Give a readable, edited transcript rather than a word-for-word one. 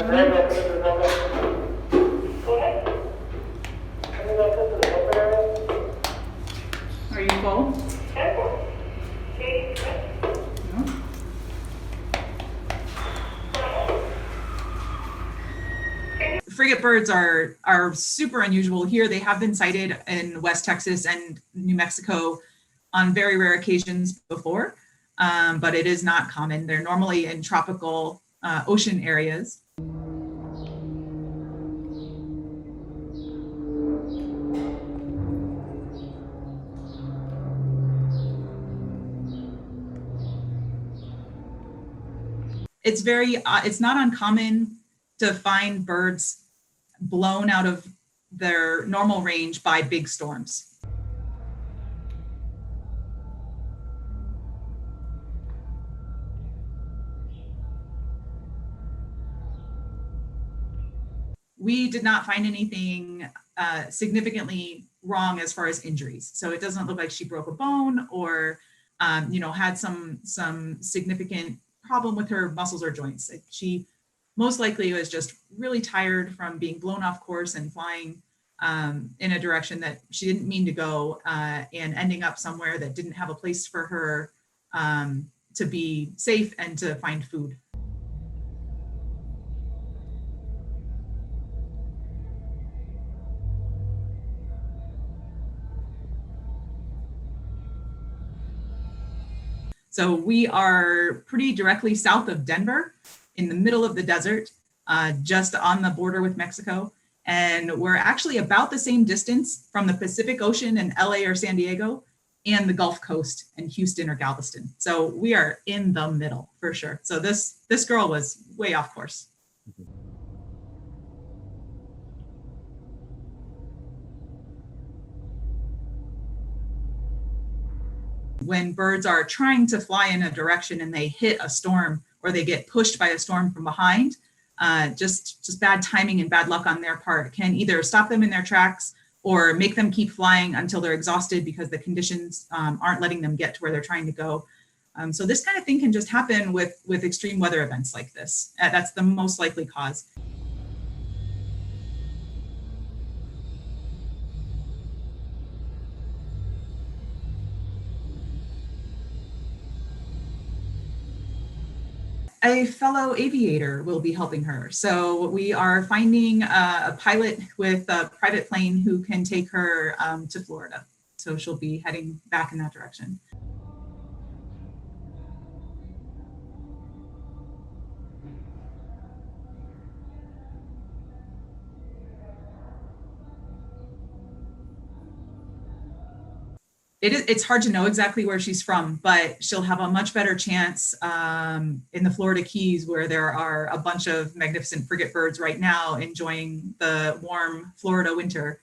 Are you full? No? Frigate birds are super unusual here. They have been sighted in West Texas and New Mexico on very rare occasions before, but it is not common. They're normally in tropical ocean areas. It's not uncommon to find birds blown out of their normal range by big storms. We did not find anything significantly wrong as far as injuries. So it doesn't look like she broke a bone or, had some significant problem with her muscles or joints. She most likely was just really tired from being blown off course and flying in a direction that she didn't mean to go and ending up somewhere that didn't have a place for her to be safe and to find food. So we are pretty directly south of Denver, in the middle of the desert, just on the border with Mexico. And we're actually about the same distance from the Pacific Ocean in LA or San Diego and the Gulf Coast in Houston or Galveston. So we are in the middle for sure. So this girl was way off course. When birds are trying to fly in a direction and they hit a storm or they get pushed by a storm from behind, just bad timing and bad luck on their part can either stop them in their tracks or make them keep flying until they're exhausted because the conditions aren't letting them get to where they're trying to go. So this kind of thing can just happen with extreme weather events like this. That's the most likely cause. A fellow aviator will be helping her. So we are finding a pilot with a private plane who can take her to Florida. So she'll be heading back in that direction. It's hard to know exactly where she's from, but she'll have a much better chance in the Florida Keys, where there are a bunch of magnificent frigate birds right now enjoying the warm Florida winter.